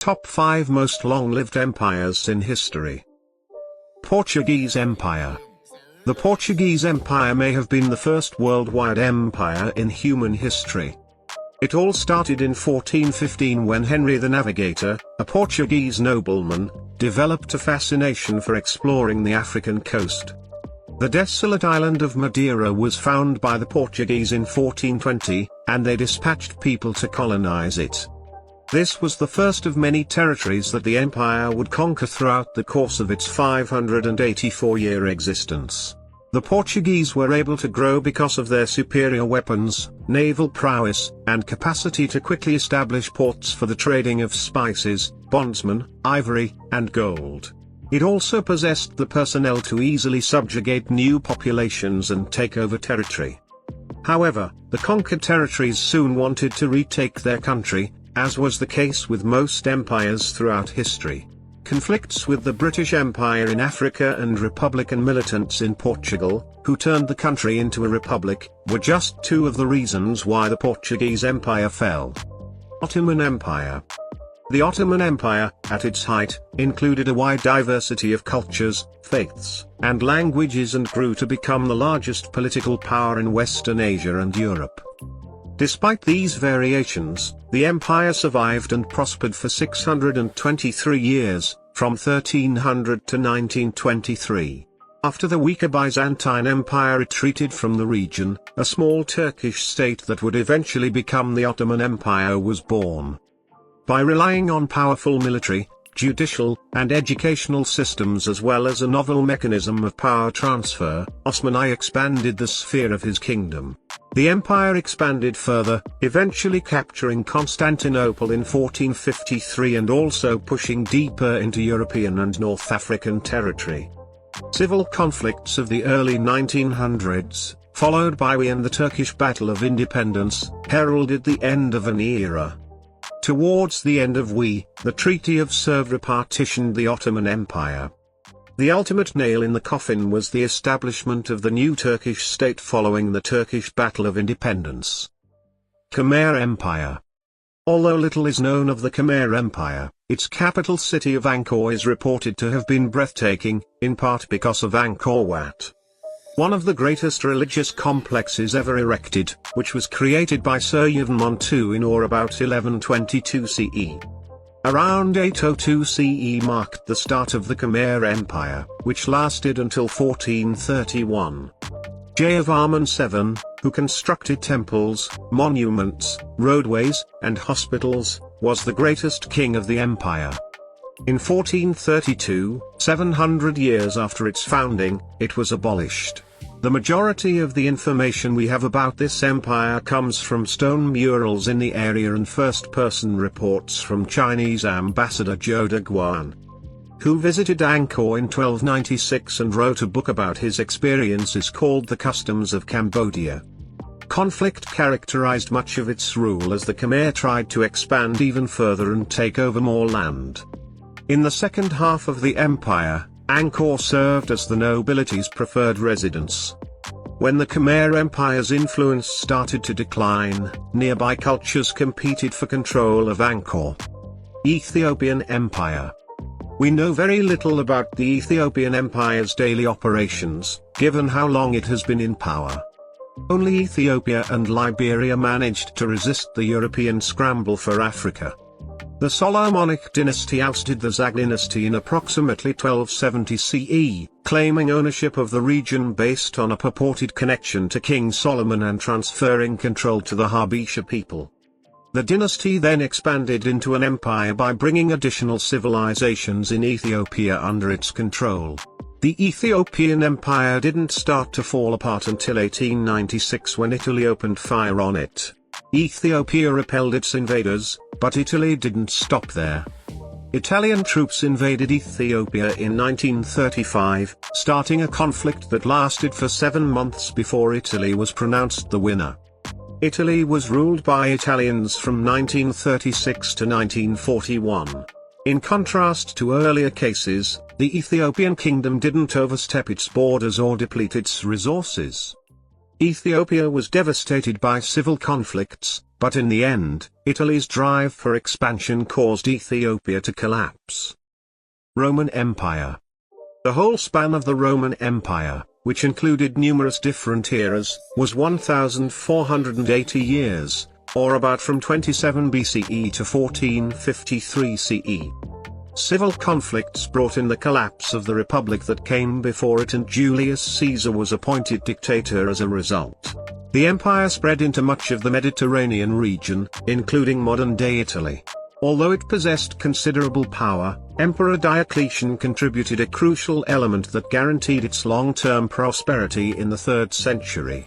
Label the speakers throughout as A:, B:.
A: Top 5 Most Long-Lived Empires in History. Portuguese Empire. The Portuguese Empire may have been the first worldwide empire in human history. It all started in 1415 when Henry the Navigator, a Portuguese nobleman, developed a fascination for exploring the African coast. The desolate island of Madeira was found by the Portuguese in 1420, and they dispatched people to colonize it. This was the first of many territories that the empire would conquer throughout the course of its 584-year existence. The Portuguese were able to grow because of their superior weapons, naval prowess, and capacity to quickly establish ports for the trading of spices, bondsmen, ivory, and gold. It also possessed the personnel to easily subjugate new populations and take over territory. However, the conquered territories soon wanted to retake their country, as was the case with most empires throughout history. Conflicts with the British Empire in Africa and Republican militants in Portugal, who turned the country into a republic, were just two of the reasons why the Portuguese Empire fell. Ottoman Empire. The Ottoman Empire, at its height, included a wide diversity of cultures, faiths, and languages and grew to become the largest political power in Western Asia and Europe. Despite these variations, the empire survived and prospered for 623 years, from 1300 to 1923. After the weaker Byzantine Empire retreated from the region, a small Turkish state that would eventually become the Ottoman Empire was born. By relying on powerful military, judicial, and educational systems as well as a novel mechanism of power transfer, Osman I expanded the sphere of his kingdom. The empire expanded further, eventually capturing Constantinople in 1453 and also pushing deeper into European and North African territory. Civil conflicts of the early 1900s, followed by the Turkish Battle of Independence, heralded the end of an era. Towards the end of the Treaty of Sèvres partitioned the Ottoman Empire. The ultimate nail in the coffin was the establishment of the new Turkish state following the Turkish Battle of Independence. Khmer Empire. Although little is known of the Khmer Empire, its capital city of Angkor is reported to have been breathtaking, in part because of Angkor Wat, one of the greatest religious complexes ever erected, which was created by Sir Yevon Montu in or about 1122 CE. Around 802 CE marked the start of the Khmer Empire, which lasted until 1431. Jayavarman VII, who constructed temples, monuments, roadways, and hospitals, was the greatest king of the empire. In 1432, 700 years after its founding, it was abolished. The majority of the information we have about this empire comes from stone murals in the area and first-person reports from Chinese ambassador Zhou Deguan, who visited Angkor in 1296 and wrote a book about his experiences called The Customs of Cambodia. Conflict characterized much of its rule as the Khmer tried to expand even further and take over more land. In the second half of the empire, Angkor served as the nobility's preferred residence. When the Khmer Empire's influence started to decline, nearby cultures competed for control of Angkor. Ethiopian Empire. We know very little about the Ethiopian Empire's daily operations, given how long it has been in power. Only Ethiopia and Liberia managed to resist the European scramble for Africa. The Solomonic dynasty ousted the Zag dynasty in approximately 1270 CE, claiming ownership of the region based on a purported connection to King Solomon and transferring control to the Habesha people. The dynasty then expanded into an empire by bringing additional civilizations in Ethiopia under its control. The Ethiopian Empire didn't start to fall apart until 1896 when Italy opened fire on it. Ethiopia repelled its invaders, but Italy didn't stop there. Italian troops invaded Ethiopia in 1935, starting a conflict that lasted for 7 months before Italy was pronounced the winner. Italy was ruled by Italians from 1936 to 1941. In contrast to earlier cases, the Ethiopian kingdom didn't overstep its borders or deplete its resources. Ethiopia was devastated by civil conflicts, but in the end, Italy's drive for expansion caused Ethiopia to collapse. Roman Empire. The whole span of the Roman Empire, which included numerous different eras, was 1,480 years, or about from 27 BCE to 1453 CE. Civil conflicts brought in the collapse of the republic that came before it, and Julius Caesar was appointed dictator as a result. The empire spread into much of the Mediterranean region, including modern-day Italy. Although it possessed considerable power, Emperor Diocletian contributed a crucial element that guaranteed its long-term prosperity in the 3rd century.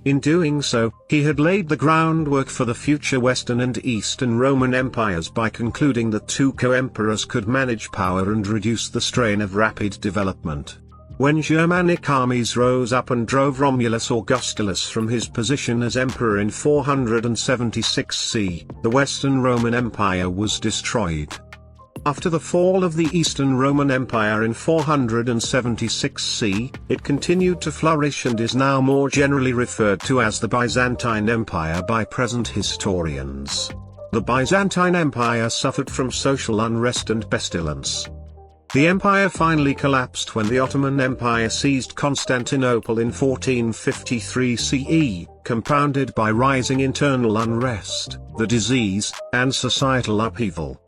A: In doing so, he had laid the groundwork for the future Western and Eastern Roman empires by concluding that two co-emperors could manage power and reduce the strain of rapid development. When Germanic armies rose up and drove Romulus Augustulus from his position as emperor in 476 CE, the Western Roman Empire was destroyed. After the fall of the Eastern Roman Empire in 476 CE, it continued to flourish and is now more generally referred to as the Byzantine Empire by present historians. The Byzantine Empire suffered from social unrest and pestilence. The empire finally collapsed when the Ottoman Empire seized Constantinople in 1453 CE, compounded by rising internal unrest, the disease, and societal upheaval.